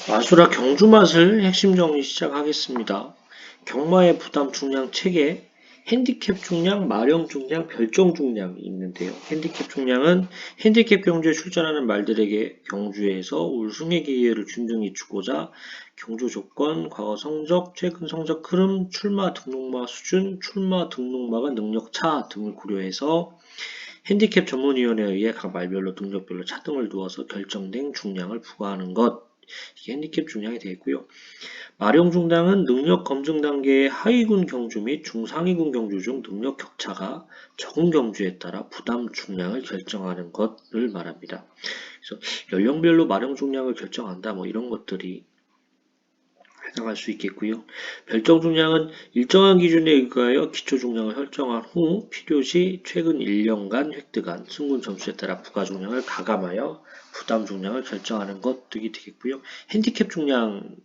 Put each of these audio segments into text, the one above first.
마술화 경주맛을 핵심 정리 시작하겠습니다. 경마의 부담 중량 체계, 핸디캡 중량, 마령 중량, 별정 중량이 있는데요. 핸디캡 중량은 핸디캡 경주에 출전하는 말들에게 경주에서 우승의 기회를 균등히 주고자 경주 조건, 과거 성적, 최근 성적 흐름, 출마 등록마 수준, 출마 등록마가 능력차 등을 고려해서 핸디캡 전문위원회에 의해 각 말별로 능력별로 차등을 두어서 결정된 중량을 부과하는 것. 이게 핸디캡 중량이 되겠고요. 마령 중량은 능력 검증 단계의 하위군 경주 및 중상위군 경주 중 능력 격차가 적은 경주에 따라 부담 중량을 결정하는 것을 말합니다. 그래서 연령별로 마령 중량을 결정한다. 뭐 이런 것들이 해당할 수 있겠고요. 별정 중량은 일정한 기준에 의하여 기초 중량을 설정한 후 필요시 최근 1년간 획득한 승군 점수에 따라 부가 중량을 가감하여 부담 중량을 결정하는 것 등이 되겠고요. 핸디캡 중량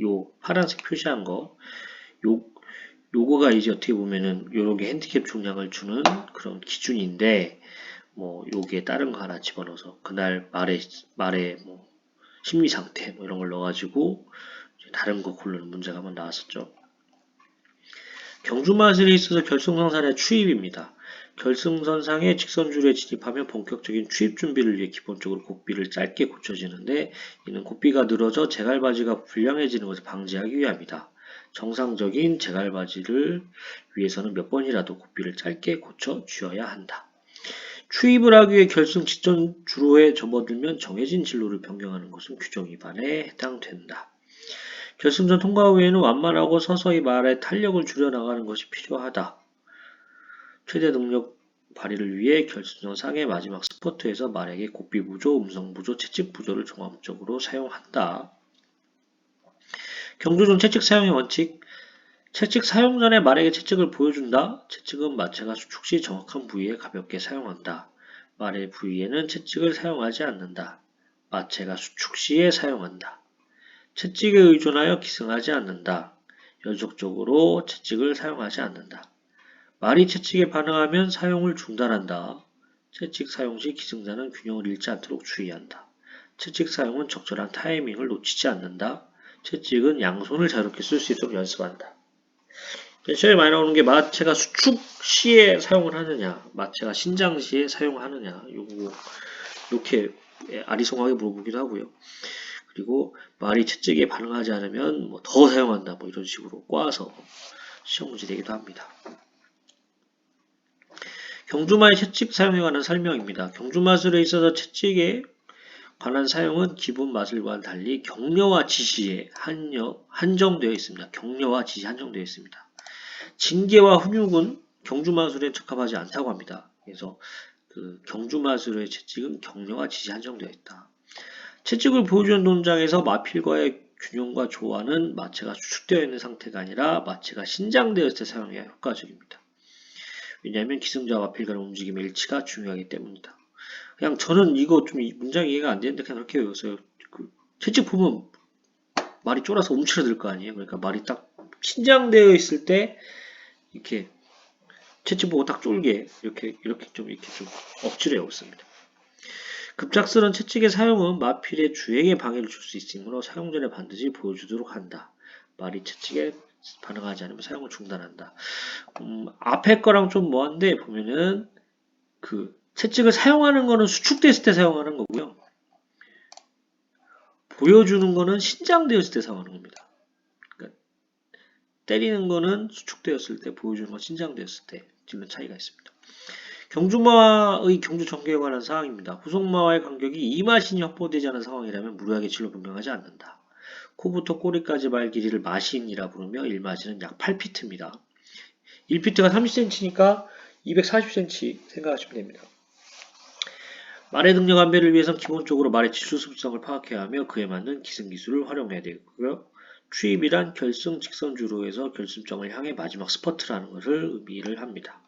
요 파란색 표시한 거 요거가 이제 어떻게 보면은 요렇게 핸디캡 중량을 주는 그런 기준인데 뭐 요게 다른 거 하나 집어넣어서 그날 말에 뭐 심리 상태 뭐 이런 걸 넣어가지고 다른 거 고르는 문제가 한번 나왔었죠. 경주마술에 있어서 결승선상의 추입입니다. 결승선상에 직선줄에 진입하면 본격적인 추입 준비를 위해 기본적으로 곡비를 짧게 고쳐지는데 이는 곡비가 늘어져 제갈바지가 불량해지는 것을 방지하기 위함이다. 정상적인 제갈바지를 위해서는 몇 번이라도 곡비를 짧게 고쳐 주어야 한다. 추입을 하기 위해 결승 직전 주로에 접어들면 정해진 진로를 변경하는 것은 규정 위반에 해당된다. 결승전 통과 후에는 완만하고 서서히 말의 탄력을 줄여나가는 것이 필요하다. 최대 능력 발휘를 위해 결승전 상의 마지막 스퍼트에서 말에게 곡비 부조, 음성 부조, 채찍 부조를 종합적으로 사용한다. 경주 중 채찍 사용의 원칙. 채찍 사용 전에 말에게 채찍을 보여준다. 채찍은 마체가 수축 시 정확한 부위에 가볍게 사용한다. 말의 부위에는 채찍을 사용하지 않는다. 마체가 수축 시에 사용한다. 채찍에 의존하여 기승하지 않는다. 연속적으로 채찍을 사용하지 않는다. 말이 채찍에 반응하면 사용을 중단한다. 채찍 사용 시 기승자는 균형을 잃지 않도록 주의한다. 채찍 사용은 적절한 타이밍을 놓치지 않는다. 채찍은 양손을 자유롭게 쓸 수 있도록 연습한다. 제일 많이 나오는 게 마체가 수축 시에 사용을 하느냐, 마체가 신장 시에 사용하느냐, 요거 이렇게 아리송하게 물어보기도 하고요. 그리고 말이 채찍에 반응하지 않으면 뭐 더 사용한다 뭐 이런 식으로 꼬아서 시험 문제 되기도 합니다. 경주마의 채찍 사용에 관한 설명입니다. 경주마술에 있어서 채찍에 관한 사용은 기본 마술과는 달리 격려와 지시에 한정되어 있습니다. 격려와 지시 한정되어 있습니다. 징계와 훈육은 경주마술에 적합하지 않다고 합니다. 그래서 경주마술의 채찍은 격려와 지시 한정되어 있다. 채찍을 보여주는 동작에서 마필과의 균형과 조화는 마체가 수축되어 있는 상태가 아니라 마체가 신장되었을 때 사용해야 효과적입니다. 왜냐하면 기승자와 마필 간의 움직임의 일치가 중요하기 때문이다. 그냥 저는 이거 좀 문장 이해가 안 되는데 그냥 그렇게 외웠어요. 채찍 보면 말이 쫄아서 움츠러들 거 아니에요. 그러니까 말이 딱 신장되어 있을 때 이렇게 채찍 보고 딱 쫄게 이렇게 좀 억지로 외웠습니다. 급작스런 채찍의 사용은 마필의 주행에 방해를 줄 수 있으므로 사용 전에 반드시 보여주도록 한다. 말이 채찍에 반응하지 않으면 사용을 중단한다. 앞에 거랑 좀 뭐한데 보면은 채찍을 사용하는 거는 수축됐을 때 사용하는 거고요. 보여주는 거는 신장되었을 때 사용하는 겁니다. 그러니까 때리는 거는 수축되었을 때, 보여주는 건 신장되었을 때 지금 차이가 있습니다. 경주마의 경주 전개에 관한 사항입니다. 후속마와의 간격이 2마신이 확보되지 않은 상황이라면 무리하게 진로 변경하지 않는다. 코부터 꼬리까지 말 길이를 마신이라 부르며 1마신은 약 8피트입니다. 1피트가 30cm니까 240cm 생각하시면 됩니다. 말의 능력 안배를 위해선 기본적으로 말의 지수습성을 파악해야 하며 그에 맞는 기승기술을 활용해야 되고요. 추입이란 결승 직선주로에서 결승점을 향해 마지막 스퍼트라는 것을 의미를 합니다.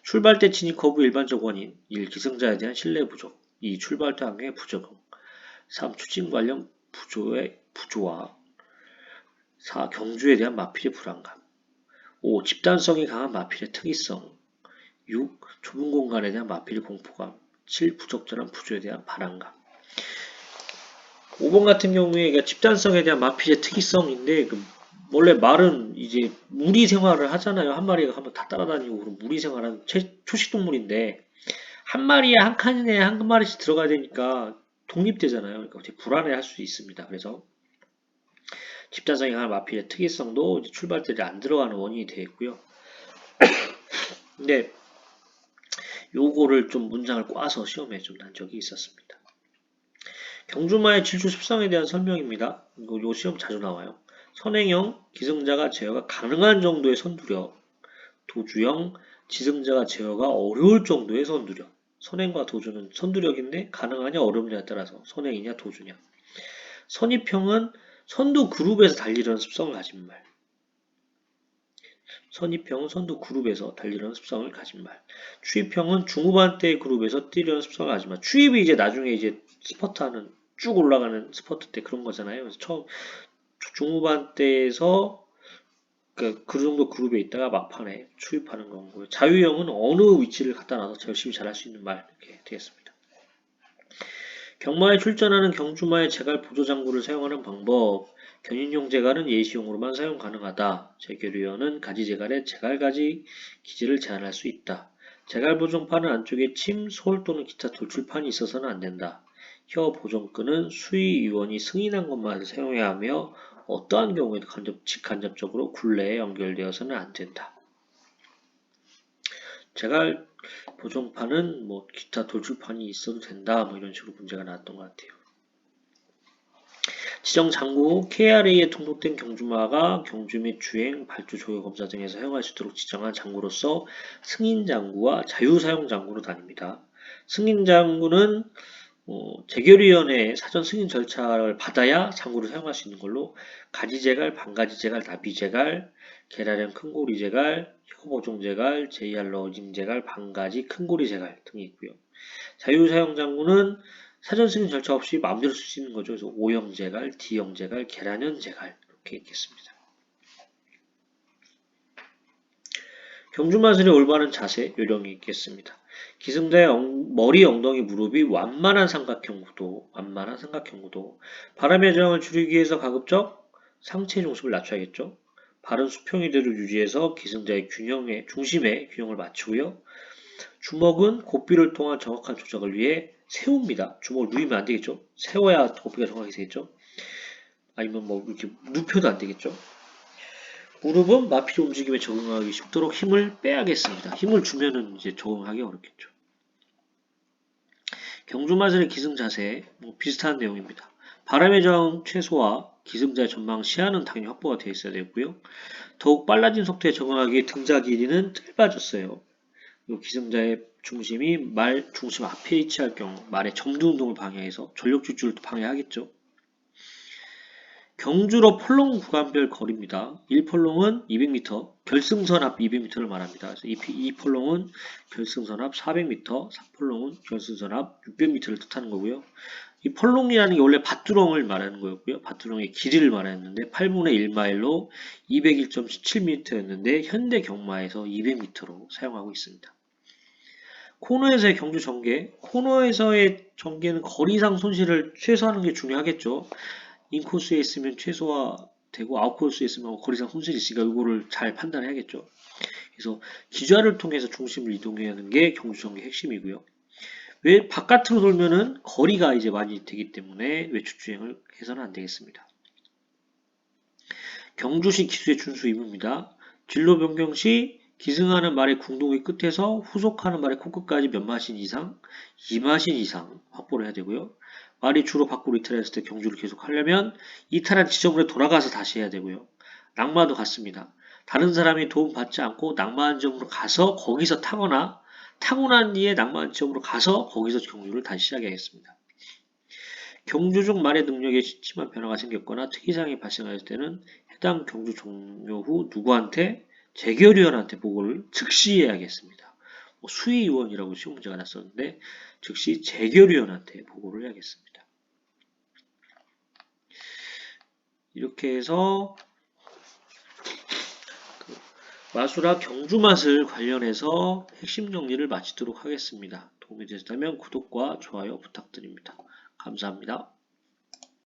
출발 때 진입 거부 일반적 원인 1. 기승자에 대한 신뢰 부족 2. 출발 때 환경의 부적응 3. 추진 관련 부조와 4. 경주에 대한 마필의 불안감 5. 집단성이 강한 마필의 특이성 6. 좁은 공간에 대한 마필의 공포감 7. 부적절한 부조에 대한 반항감 5번 같은 경우에 그러니까 집단성에 대한 마필의 특이성인데 원래 말은 이제 무리 생활을 하잖아요. 한 마리가 한번 다 따라다니고 그럼 무리 생활하는 초식동물인데 한 마리에 한 칸에 한 마리씩 들어가야 되니까 독립되잖아요. 그러니까 되게 불안해할 수 있습니다. 그래서 집단성에 관한 마필의 특이성도 이제 출발들이 안 들어가는 원인이 되겠고요. 근데 요거를 좀 문장을 꽈서 시험에 좀 난 적이 있었습니다. 경주마의 질주 습성에 대한 설명입니다. 이거 요 시험 자주 나와요. 선행형 기승자가 제어가 가능한 정도의 선두력, 도주형 지승자가 제어가 어려울 정도의 선두력. 선행과 도주는 선두력인데 가능하냐 어렵냐에 따라서 선행이냐 도주냐. 선입형은 선두 그룹에서 달리려는 습성을 가진 말. 선입형은 선두 그룹에서 달리려는 습성을 가진 말. 추입형은 중후반대 그룹에서 뛰려는 습성을 가진 말. 추입이 이제 나중에 이제 스퍼트하는 쭉 올라가는 스퍼트 때 그런 거잖아요. 그래서 처음 중후반대에서 그 정도 그룹에 있다가 막판에 추입하는 거고요. 자유형은 어느 위치를 갖다 놔서 열심히 잘할 수 있는 말 이렇게 되겠습니다. 경마에 출전하는 경주마의 제갈 보조장구를 사용하는 방법. 견인용 제갈은 예시용으로만 사용 가능하다. 제교류어는 가지제갈에 제갈가지 기지를 제한할 수 있다. 제갈 보정판은 안쪽에 침, 솔 또는 기타 돌출판이 있어서는 안 된다. 혀 보정끈은 수의위원이 승인한 것만 사용해야 하며 어떠한 경우에도 직간접적으로 굴레에 연결되어서는 안 된다. 제갈 보정판은 뭐 기타 돌출판이 있어도 된다. 뭐 이런 식으로 문제가 나왔던 것 같아요. 지정 장구 KRA에 등록된 경주마가 경주 및 주행, 발주, 조교 검사 등에서 사용할 수 있도록 지정한 장구로서 승인 장구와 자유 사용 장구로 나뉩니다. 승인 장구는 재결위원회의 사전 승인 절차를 받아야 장구를 사용할 수 있는 걸로 가지제갈, 반가지제갈, 나비제갈, 계라령 큰고리제갈, 혀보종제갈, JR 러징제갈, 반가지, 큰고리제갈 등이 있고요. 자유사용 장구는 사전 승인 절차 없이 마음대로 쓸 수 있는 거죠. 그래서 O형제갈, D형제갈, 계란형제갈 이렇게 있겠습니다. 경주마술의 올바른 자세 요령이 있겠습니다. 기승자의 머리, 엉덩이, 무릎이 완만한 삼각형 구도, 바람의 저항을 줄이기 위해서 가급적 상체 중심을 낮춰야겠죠. 바른 수평이대로 유지해서 기승자의 중심의 균형을 맞추고요. 주먹은 고삐를 통한 정확한 조작을 위해 세웁니다. 주먹을 누이면 안 되겠죠. 세워야 고삐가 정확히 되겠죠. 아니면 뭐 이렇게 눕혀도 안 되겠죠. 무릎은 마필 움직임에 적응하기 쉽도록 힘을 빼야겠습니다. 힘을 주면은 이제 적응하기 어렵겠죠. 경주마술의 기승 자세 뭐 비슷한 내용입니다. 바람의 저항 최소화, 기승자의 전방 시야는 당연히 확보가 되어 있어야 되고요. 더욱 빨라진 속도에 적응하기에 등자 길이는 짧아졌어요. 기승자의 중심이 말 중심 앞에 위치할 경우 말의 점두 운동을 방해해서 전력 질주를 방해하겠죠. 경주로 폴롱 구간별 거리입니다. 1폴롱은 200m, 결승선 앞 200m를 말합니다. 그래서 이 폴롱은 결승선 앞 400m, 3폴롱은 결승선 앞 600m를 뜻하는 거고요. 이 폴롱이라는 게 원래 밭두렁을 말하는 거였고요. 밭두렁의 길이를 말했는데 8분의 1마일로 201.17m였는데 현대 경마에서 200m로 사용하고 있습니다. 코너에서의 경주 전개, 코너에서의 전개는 거리상 손실을 최소화하는 게 중요하겠죠. 인코스에 있으면 최소화되고 아웃코스에 있으면 거리상 손실이 있으니까 이거를 잘 판단해야겠죠. 그래서 기좌를 통해서 중심을 이동해야 하는 게 경주 전개의 핵심이고요. 왜 바깥으로 돌면은 거리가 이제 많이 되기 때문에 외축 주행을 해서는 안 되겠습니다. 경주시 기수의 준수 의무입니다. 진로 변경 시 기승하는 말의 궁둥이 끝에서 후속하는 말의 코끝까지 몇 마신 이상, 2마신 이상 확보를 해야 되고요. 말이 주로 밖으로 이탈했을 때 경주를 계속 하려면 이탈한 지점으로 돌아가서 다시 해야 되고요. 낙마도 같습니다. 다른 사람이 도움받지 않고 낙마한 지점으로 가서 거기서 타거나 타고 난 뒤에 낙마한 지점으로 가서 거기서 경주를 다시 시작하겠습니다. 경주 중 말의 능력에 심한 변화가 생겼거나 특이사항이 발생할 때는 해당 경주 종료 후 누구한테? 재결위원한테 보고를 즉시 해야겠습니다. 수의위원이라고 시험 문제가 났었는데 즉시 재결위원한테 보고를 해야겠습니다. 이렇게 해서 마술학 경주맛을 관련해서 핵심 정리를 마치도록 하겠습니다. 도움이 되셨다면 구독과 좋아요 부탁드립니다. 감사합니다.